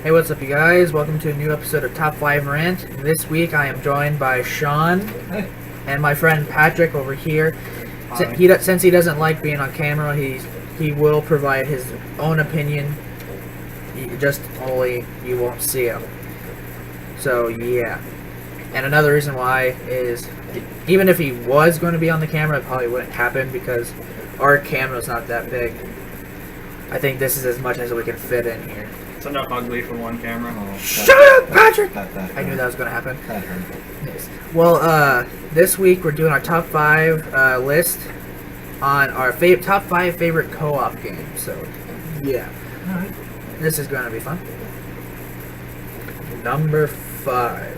Hey, what's up, you guys? Welcome to a new episode of Top 5 Rant. This week I am joined by Sean Hey. and my friend Patrick over here. Hi. Since he doesn't like being on camera, he will provide his own opinion. Only you won't see him. So yeah. And another reason why is even if he was going to be on the camera, it probably wouldn't happen because our camera's not that big. I think this is as much as we can fit in here. It's enough ugly for one camera. Shut up, Patrick! I knew that was going to happen. That hurt. Yes. Well, this week we're doing our top 5 list on our top 5 favorite co-op games. So, yeah. Alright. This is going to be fun. Number 5.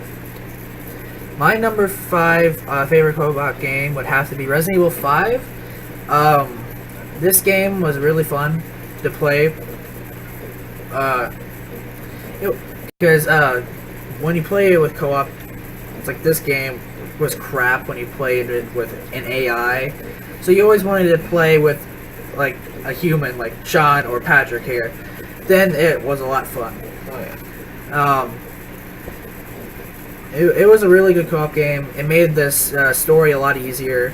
My number 5 favorite co-op game would have to be Resident Evil 5. This game was really fun to play. Because when you play it with co-op, it's like this game was crap when you played it with an AI. So you always wanted to play with like a human, like Sean or Patrick here. Then it was a lot fun. Oh yeah. It was a really good co-op game. It made this story a lot easier.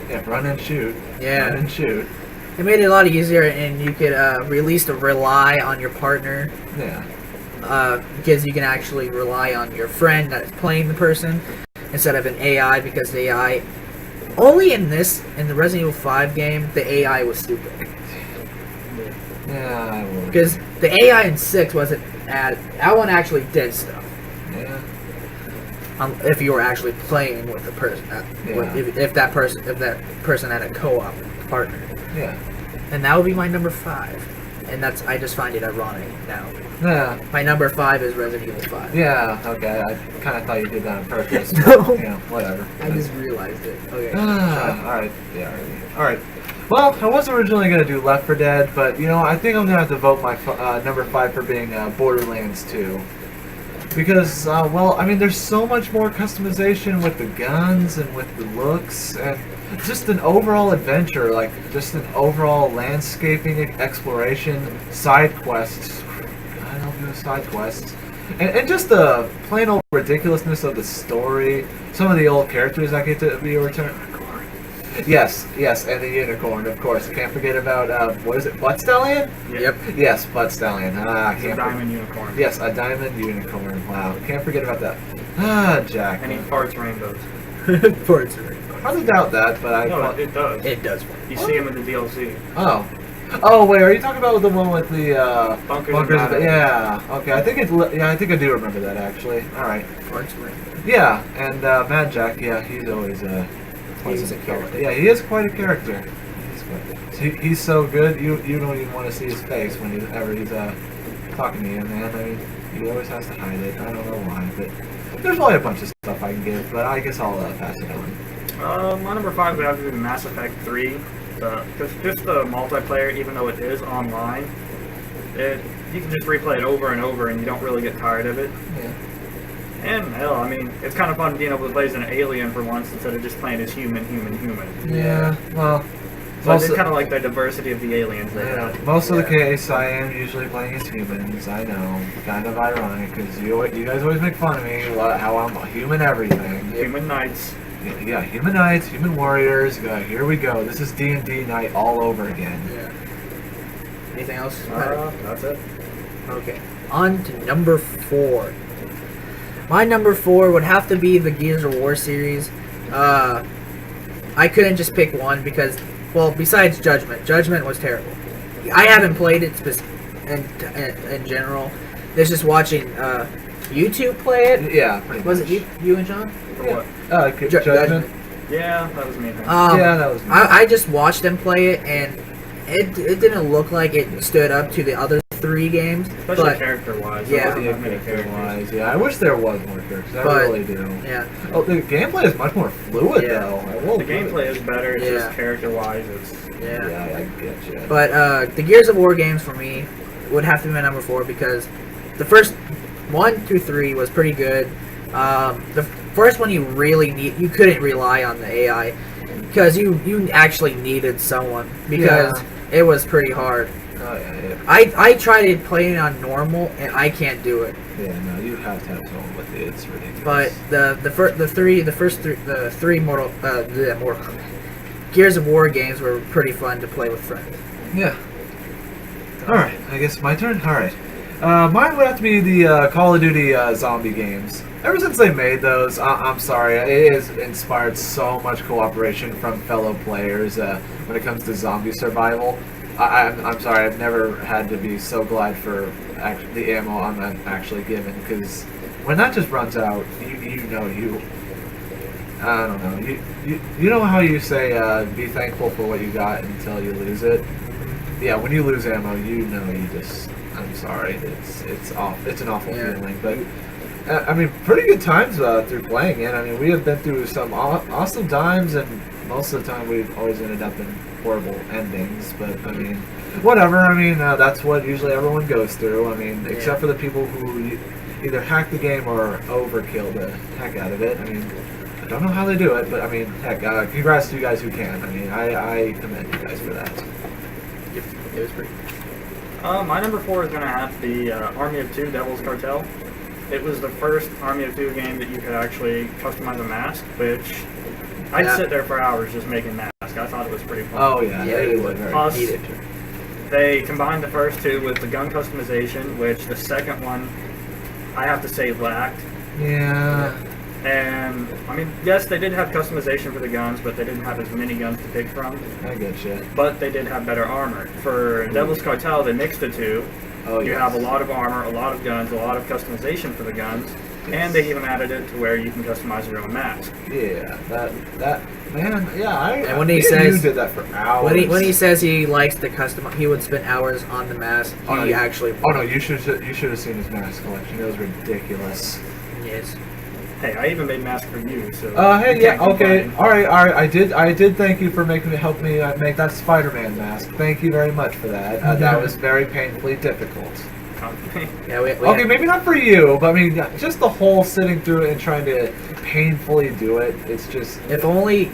Yeah, run and shoot. Yeah. Run and shoot. It made it a lot easier, and you could release to rely on your partner. Yeah. Because you can actually rely on your friend that's playing the person instead of an AI, because the AI only in the Resident Evil 5 game the AI was stupid. Yeah, I will. Because the AI in 6 wasn't that one actually did stuff. Yeah. If you were actually playing with the person, if that person had a co-op partner. Yeah. And that would be my number 5. And I just find it ironic now. Yeah. My number 5 is Resident Evil 5. Yeah, okay. I kind of thought you did that on purpose. No. But, yeah, whatever. I just realized it. Okay. Alright. Yeah, alright. Well, I was originally going to do Left 4 Dead, but, I think I'm going to have to vote my number 5 for being Borderlands 2. Because, there's so much more customization with the guns and with the looks, and just an overall adventure, like, just an overall landscaping exploration, side quests. I don't do side quests. And just the plain old ridiculousness of the story. Some of the old characters that get to be returned. Yes, and the unicorn, of course. Can't forget about, what is it, Butt Stallion? Yeah. Yep. Yes, Butt Stallion. It's a diamond unicorn. Yes, a diamond unicorn. Wow, can't forget about that. Jack. And he farts rainbows. Forza. I hardly doubt that, but No, it does. It does. You see him in the DLC. Oh, wait, are you talking about the one with the, Bunkers of Yeah, okay, I think I do remember that, actually. Alright. Forza. Yeah, and, Mad Jack, yeah, he's always, He's a character. Yeah, he is quite a character. He's so good, you don't even want to see his face whenever he's talking to you, man. I mean, he always has to hide it. I don't know why, but there's probably a bunch of stuff I can give, but I guess I'll pass it on. My number 5 would have to be Mass Effect 3. Just the multiplayer, even though it is online, you can just replay it over and over, and you don't really get tired of it. Yeah. And hell, it's kind of fun being able to play as an alien for once instead of just playing as human. Yeah, well, So I did kind of like the diversity of the aliens they had. most of the case, I am usually playing as humans. I know, kind of ironic, because you guys always make fun of me how I'm a human everything. Human knights. Yeah, human knights, human warriors. Here we go. This is D&D night all over again. Yeah. Anything else? That's it. Okay. On to number 4. My number 4 would have to be the Gears of War series. I couldn't just pick one because, besides Judgment was terrible. I haven't played it in general. There's just watching YouTube play it. Yeah, pretty much. Was it you and John? For what? Judgment? Yeah, that was me. Yeah, that was me. I just watched them play it, and it didn't look like it stood up to the other 3 games. Especially But character-wise. Yeah. There wasn't that many characters. Yeah, I wish there was more characters. I But- really do. yeah, Oh, the gameplay is much more fluid, Yeah. though. I will The agree. gameplay is better, it's Yeah. just character-wise, it's... yeah. Yeah, I get you. But the Gears of War games for me would have to be my number 4 because the first 1 through 3 was pretty good. The first one you couldn't rely on the AI because you actually needed someone because it was pretty hard. Oh yeah. I tried playing on normal and I can't do it. Yeah, no, you have to have someone with you. It's ridiculous. But the three Mortal Gears of War games were pretty fun to play with friends. Yeah. Alright, I guess my turn? Alright. Mine would have to be the Call of Duty zombie games. Ever since they made those, I'm sorry, it has inspired so much cooperation from fellow players when it comes to zombie survival. I'm sorry, I've never had to be so glad for the ammo I'm actually given, because when that just runs out, I don't know, you know how you say be thankful for what you got until you lose it? Yeah, when you lose ammo, I'm sorry, it's an awful feeling, but I mean, pretty good times through playing it. I mean, we have been through some awesome times, and most of the time we've always ended up in horrible endings, but I mean, whatever. I mean, that's what usually everyone goes through. I mean, except for the people who either hack the game or overkill the heck out of it. I mean, I don't know how they do it, but I mean, heck, congrats to you guys who can. I mean, I commend you guys for that. It was pretty. My number 4 is going to have to be Army of Two: Devil's Cartel. It was the first Army of Two game that you could actually customize a mask, which I'd sit there for hours just making masks. I thought it was pretty fun. Oh yeah, it was was. Plus, they combined the first two with the gun customization, which the second one, I have to say, lacked. Yeah. And, I mean, yes, they did have customization for the guns, but they didn't have as many guns to pick from. I get you. But they did have better armor. For Devil's Cartel, they mixed the two. Oh, You yes. have a lot of armor, a lot of guns, a lot of customization for the guns, and they even added it to where you can customize your own mask. Yeah, that man, yeah. And when he me and says- you did that for hours. When he says he likes to customize, he would spend hours on the mask. Oh, no, He actually. Oh no, you should have seen his mask collection. It was ridiculous. Yes. Hey, I even made masks for you, so... Hey, you yeah, can't okay, complain. all right. I did thank you for help me make that Spider-Man mask. Thank you very much for that. That was very painfully difficult. Yeah. We Okay, maybe not for you, but I mean, just the whole sitting through it and trying to painfully do it. It's just. If only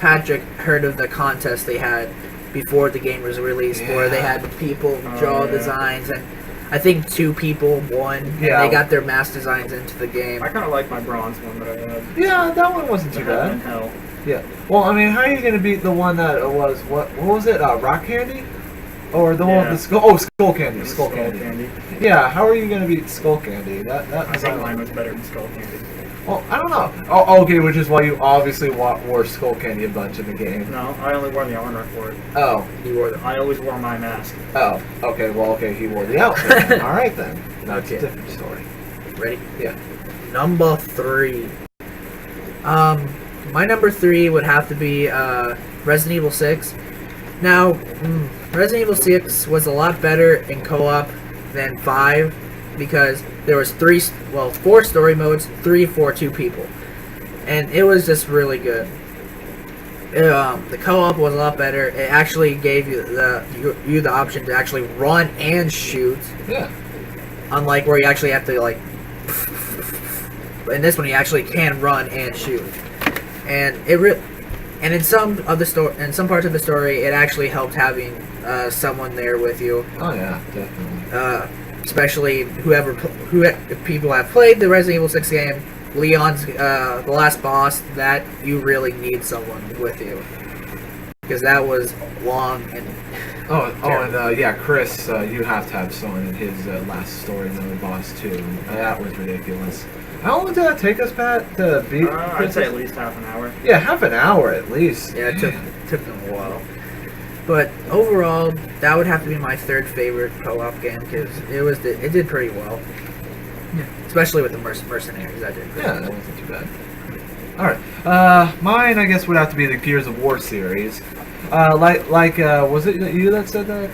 Patrick heard of the contest they had before the game was released, where they had people draw yeah. designs, and I think 2 people won. And Yeah. they got their mask designs into the game. I kind of like my bronze one that I had. Yeah, that one wasn't The too Heaven bad. and Hell. Yeah. Well, I mean, how are you gonna beat the one that was what was it? Rock Candy, or the one with the skull? Oh, Skull Candy. Skull Candy. Yeah. How are you gonna beat Skull Candy? That I think design- mine was better than Skull Candy. Well, I don't know. Oh, okay, which is why you obviously wore Skull Candy a bunch in the game. No, I only wore the armor for it. Oh. He wore them. I always wore my mask. Oh. Okay. Well, okay. He wore the outfit. Then. All right then. That's Okay. a different story. Ready? Yeah. Number 3. My number 3 would have to be Resident Evil 6. Now, Resident Evil 6 was a lot better in co-op than 5 because there was 4 story modes, 3 for 2 people, and it was just really good. The co-op was a lot better. It actually gave you the option to actually run and shoot. Yeah. Unlike where you actually have to in this one you actually can run and shoot, and in some parts of the story it actually helped having someone there with you, Oh yeah, definitely. especially if people have played the Resident Evil 6 game. Leon's the last boss, that you really need someone with you because that was long and Yeah, Chris, you have to have someone in his last story mode boss too. That was ridiculous. How long did that take us, Pat, to beat? I'd say at least half an hour. Yeah, half an hour at least. yeah, it took them a while. But overall, that would have to be my 3rd favorite co-op game because it did pretty well. Yeah. Especially with the mercenaries, I did. Yeah, that wasn't too bad. Alright. Mine, I guess, would have to be the Gears of War series. Was it you that said that?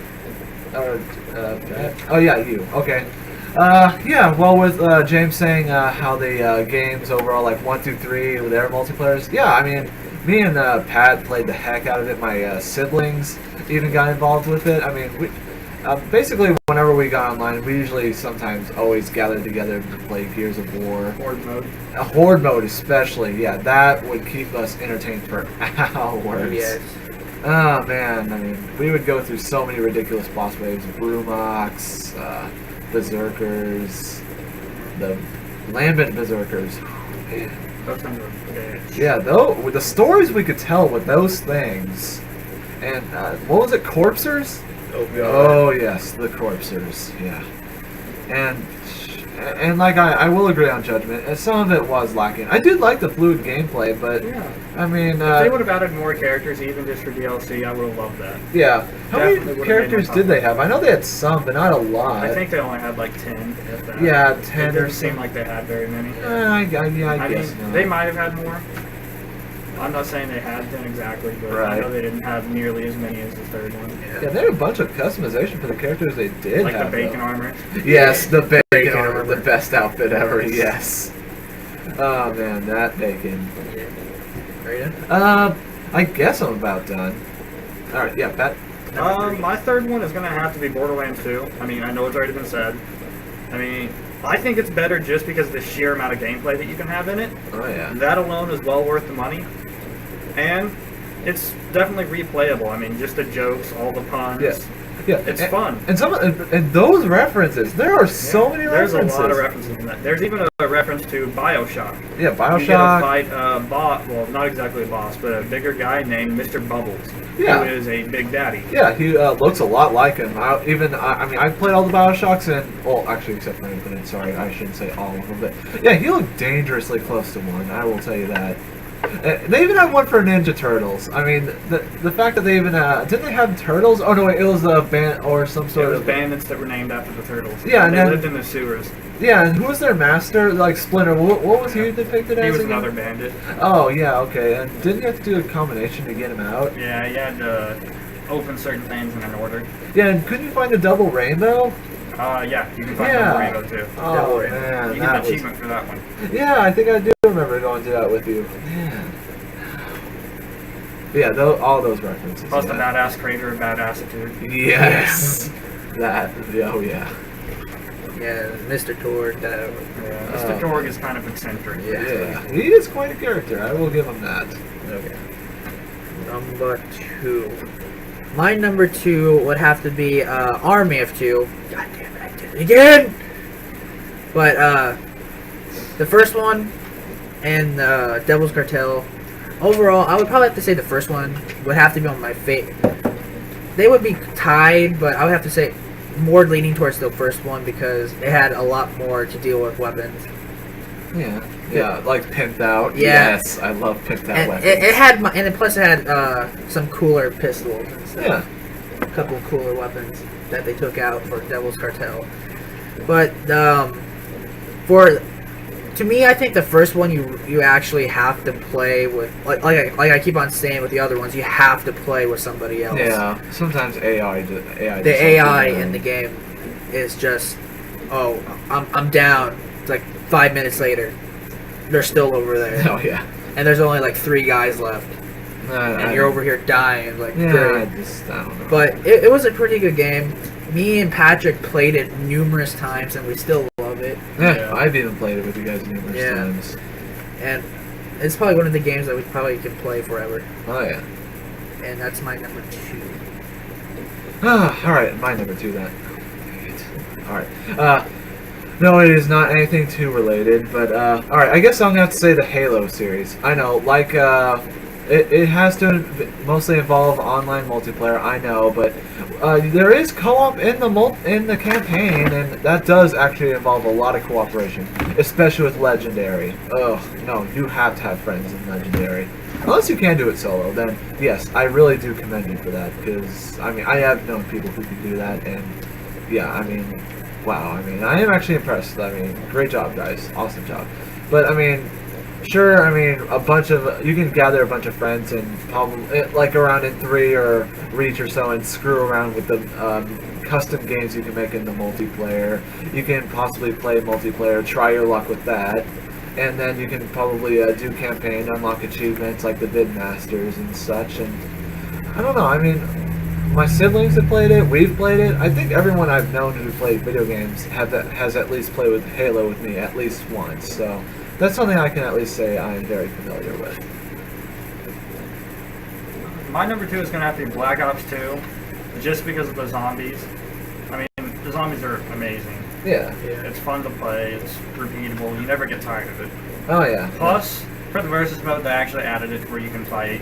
Or, Pat? Oh, yeah, you. Okay. Yeah, well, with James saying how the games overall, like 1 through 3, with their multiplayers, yeah, I mean, me and Pat played the heck out of it. My siblings even got involved with it. I mean, we basically, whenever we got online, we usually sometimes always gathered together to play Gears of War. Horde mode. Horde mode especially, yeah, that would keep us entertained for hours. Yes. Oh man, I mean, we would go through so many ridiculous boss waves: Brumox, Berserkers, the Lambent Berserkers. Man. Those things are bitch. Yeah, though with the stories we could tell with those things, and what was it, Corpsers? Oh Oh yes, the Corpsers. Yeah, and like I will agree on Judgment. And some of it was lacking. I did like the fluid gameplay, but Yeah. I mean, If they would have added more characters, even just for DLC, I would have loved that. yeah. How Definitely many would've characters made more did they have? I know they had some, but not a lot. I think they only had like 10. If that. Yeah, It 10 or didn't seem something. like they had very many. I I guess mean, not. they might have had more. I'm not saying they had 10 exactly, but I Right. know they didn't have nearly as many as the third one. Yeah, there were a bunch of customization for the characters they did Like the have. bacon though. armor. Yes, the bacon, Bacon armor, armor. the best outfit ever. Yes. Oh man, that bacon. Are you done? I guess I'm about done. All right, yeah, Pat. My third one is going to have to be Borderlands 2. I mean, I know it's already been said. I mean, I think it's better just because of the sheer amount of gameplay that you can have in it. Oh yeah. That alone is well worth the money. And it's definitely replayable. I mean, just the jokes, all the puns. Yeah. Yeah, It's and, fun. And and those references, there are so many There's references. a lot of references in that. There's even a reference to Bioshock. Yeah, You get to Bioshock. fight a boss, well, not exactly a boss, but a bigger guy named Mr. Bubbles, Yeah. who is a big daddy. Yeah, he looks a lot like him. I mean, I played all the Bioshocks and, well, actually, except for Infinite. Sorry, I shouldn't say all of them, but yeah, he looked dangerously close to one. I will tell you that. They even had one for Ninja Turtles. I mean, the fact that they even didn't they have turtles? Oh no, wait, it was a band or some It sort was of bandits that were named after the turtles. Yeah, and they then- lived in the sewers. yeah. And who was their master? Like Splinter. What was he depicted as? He was again? another bandit. Oh yeah, okay. And didn't you have to do a combination to get him out? Yeah, he had to open certain things in an order. Yeah, and couldn't you find the double rainbow? Yeah, you can find Yeah. the rainbow too. Oh Double man, You get that an was. achievement for that one. Yeah, I think I do remember going to that with you. Man. Yeah, all those references. Plus yeah. the badass crater and badassitude. Yes. That. Oh yeah. Yeah, Mr. Torg. Yeah, Mr. Torg is kind of eccentric. Yeah. He is quite a character. I will give him that. Okay. Number 2. My number 2 would have to be Army of 2. God damn it, I did it again! But the first one and Devil's Cartel. Overall, I would probably have to say the first one would have to be on my favorite. They would be tied, but I would have to say more leaning towards the first one because it had a lot more to deal with weapons. Yeah. Yeah, like pimped out. Yeah. Yes, I love pimped out And weapons. it had, and then plus it had some cooler pistols and stuff. Yeah. A couple of cooler weapons that they took out for Devil's Cartel. But to me, I think the first one you actually have to play with, like I keep on saying with the other ones, you have to play with somebody else. Yeah. Sometimes AI. The AI in the game is just, oh, I'm down. It's like 5 minutes later, they're still over there, Oh yeah. and there's only like 3 guys left, and you're over here dying. Like, Yeah. great. I don't know. But it was a pretty good game. Me and Patrick played it numerous times, and we still love it. Yeah, Yeah. I've even played it with you guys numerous Yeah. times. And it's probably one of the games that we probably can play forever. Oh yeah. And that's my number 2. All right, my number 2 then. All right. No, it is not anything too related, but all right. I guess I'm gonna have to say the Halo series. I know, like it has to mostly involve online multiplayer. I know, but there is co-op in the campaign, and that does actually involve a lot of cooperation, especially with Legendary. Oh no, you have to have friends in Legendary. Unless you can do it solo, then yes, I really do commend you for that, because I mean I have known people who can do that, and yeah, I mean, wow, I mean I am actually impressed. I mean, great job, guys, awesome job. But I mean, sure, I mean you can gather a bunch of friends and probably like around in 3 or Reach or so, and screw around with the custom games you can make in the multiplayer. You can possibly play multiplayer, try your luck with that. And then you can probably do campaign, unlock achievements like the Bid Masters and such. And I don't know. I mean, my siblings have played it. We've played it. I think everyone I've known who played video games has at least played with Halo with me at least once. So that's something I can at least say I am very familiar with. My number 2 is going to have to be Black Ops 2, just because of the zombies. I mean, the zombies are amazing. Yeah. It's fun to play, it's repeatable, you never get tired of it. Oh yeah. Plus, for the versus mode, they actually added it where you can fight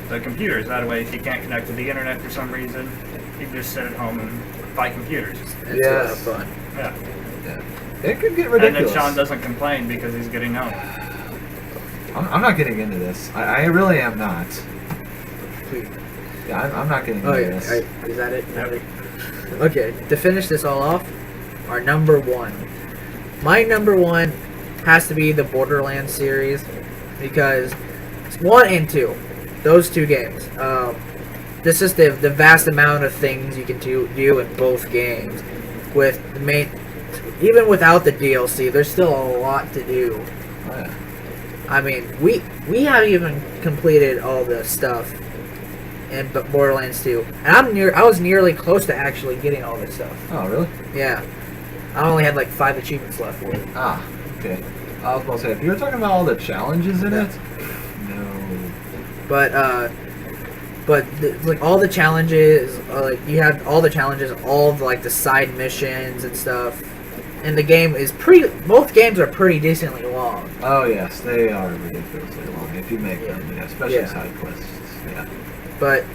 the computers. That way, if you can't connect to the internet for some reason, you can just sit at home and fight computers. It's a lot of fun. Yeah. Yeah. It could get And ridiculous. then Sean doesn't complain because he's getting home. I'm not getting into this. I really am not. Sweet. Yeah, I'm not getting into Oh, yeah. this. Is that it? Okay, to finish this all off, our number 1. My number 1 has to be the Borderlands series because it's 1 and 2. Those 2 games. This is the vast amount of things you can do in both games. With the main, even without the DLC, there's still a lot to do. Oh, yeah. I mean, we haven't even completed all the stuff in Borderlands 2, and I was nearly close to actually getting all this stuff. Oh, really? Yeah, I only had like 5 achievements left for it. Ah, okay. I was about to say, if you were talking about all the challenges in it, no. But like all the challenges, like you have all the challenges, all of like the side missions and stuff. And the game is both games are pretty decently long. Oh yes, they are ridiculously long if you make them, yeah, especially side quests. Yeah. But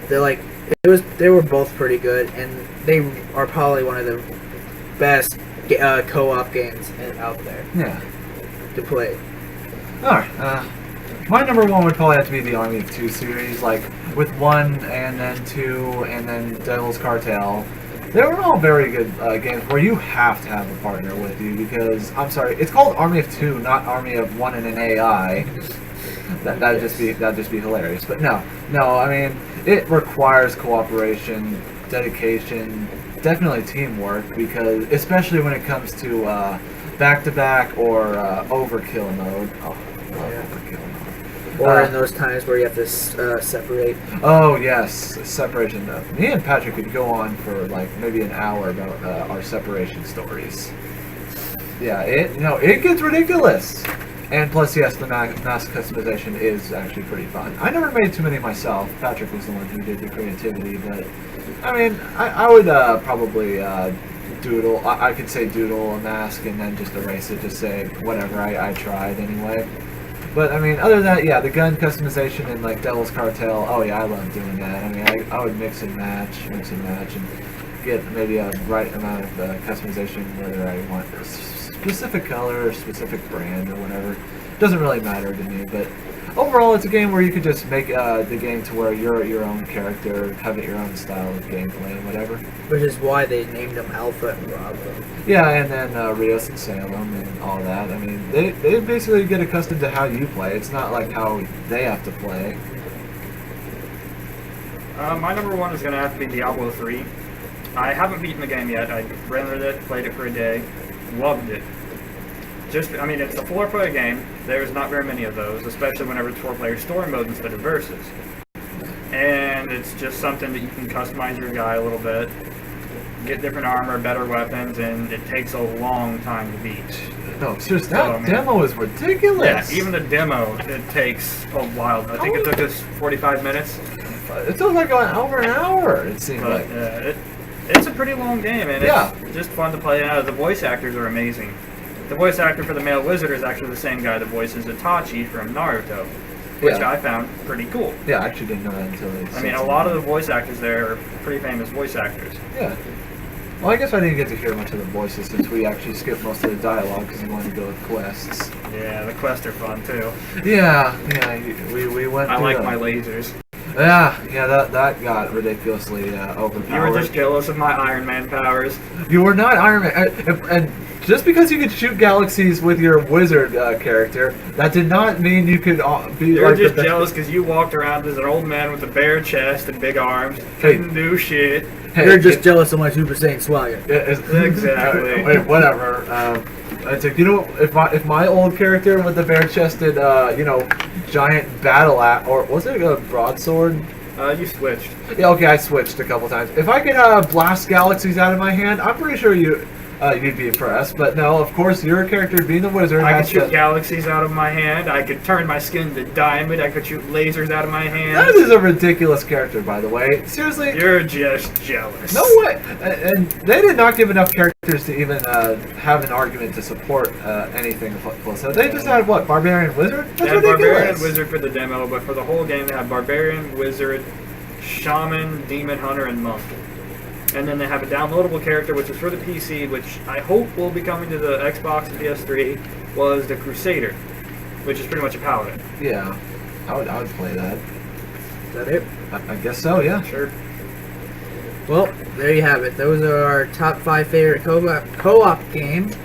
they were both pretty good, and they are probably one of the best co-op games out there Yeah. to play. Alright, my number 1 would probably have to be the Army of Two series, like with 1 and then 2 and then Devil's Cartel. They were all very good games where you have to have a partner with you because, I'm sorry, it's called Army of Two, not Army of One and an AI. That'd just be hilarious. But no, I mean, it requires cooperation, dedication, definitely teamwork, because especially when it comes to back-to-back or overkill mode. Oh, I love overkill mode. Or in those times where you have to separate. Oh yes, separation. Me and Patrick could go on for like maybe an hour about our separation stories. Yeah, it gets ridiculous. And plus, yes, the mask customization is actually pretty fun. I never made too many myself. Patrick was the one who did the creativity, but I mean, I would probably doodle. I could say doodle a mask and then just erase it. Just say whatever. I tried anyway. But I mean, other than that, yeah, the gun customization in like Devil's Cartel. Oh yeah, I love doing that. I mean, I would mix and match, and get maybe a right amount of customization, whether I want a specific color, or specific brand, or whatever. Doesn't really matter to me. But overall, it's a game where you could just make the game to where you're your own character, have it your own style of gameplay, and whatever. Which is why they named them Alpha and Bravo. Yeah, and then Rios and Salem and all that. I mean, they basically get accustomed to how you play. It's not like how they have to play. My number 1 is going to have to be Diablo 3. I haven't beaten the game yet. I rendered it, played it for a day, loved it. I mean, it's a 4-player game. There's not very many of those, especially whenever it's 4-player story mode instead of versus. And it's just something that you can customize your guy a little bit, get different armor, better weapons, and it takes a long time to beat. No, seriously, that demo is ridiculous. Yeah, even the demo, it takes a while. I think it took us 45 minutes. It took like over an hour, it seemed like. It's a pretty long game, and it's just fun to play. The voice actors are amazing. The voice actor for the male wizard is actually the same guy that voices Itachi from Naruto, which I found pretty cool. Yeah, I actually didn't know that until they said a lot of the voice actors there are pretty famous voice actors. Yeah. Well, I guess I didn't get to hear much of the voices since we actually skipped most of the dialogue because we wanted to go with quests. Yeah, the quests are fun too. Yeah, we went. I like my lasers. Yeah, that got ridiculously overpowered. You were just jealous of my Iron Man powers. You were not Iron Man, and just because you could shoot galaxies with your wizard character, that did not mean you could be. You were just jealous because you walked around as an old man with a bare chest and big arms, couldn't do shit. Hey, you're just jealous of my Super Saiyan swagger. Exactly. Wait, whatever. It's like, if my old character with the bare-chested, giant battle axe, or was it a broadsword? You switched. Yeah, okay, I switched a couple times. If I could blast galaxies out of my hand, I'm pretty sure you'd be impressed. But no, of course, your character being the wizard I could has shoot to. galaxies out of my hand. I could turn my skin to diamond. I could shoot lasers out of my hand. That is a ridiculous character, by the way. Seriously. You're just jealous. No way! And they did not give enough characters to even have an argument to support anything Felicita. They just had what? Barbarian Wizard? That's They had ridiculous. Barbarian Wizard for the demo, but for the whole game they have Barbarian, Wizard, Shaman, Demon Hunter, and Monk. And then they have a downloadable character, which is for the PC, which I hope will be coming to the Xbox and PS3, was the Crusader, which is pretty much a paladin. Yeah, I would play that. Is that it? I guess so. Yeah. Sure. Well, there you have it. Those are our top 5 favorite co-op games.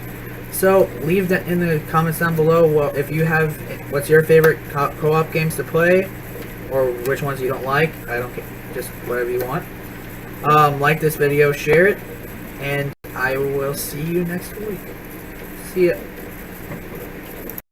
So leave that in the comments down below. Well, if you have, what's your favorite co-op games to play, or which ones you don't like? I don't care, just whatever you want. Like this video, share it, and I will see you next week. See ya.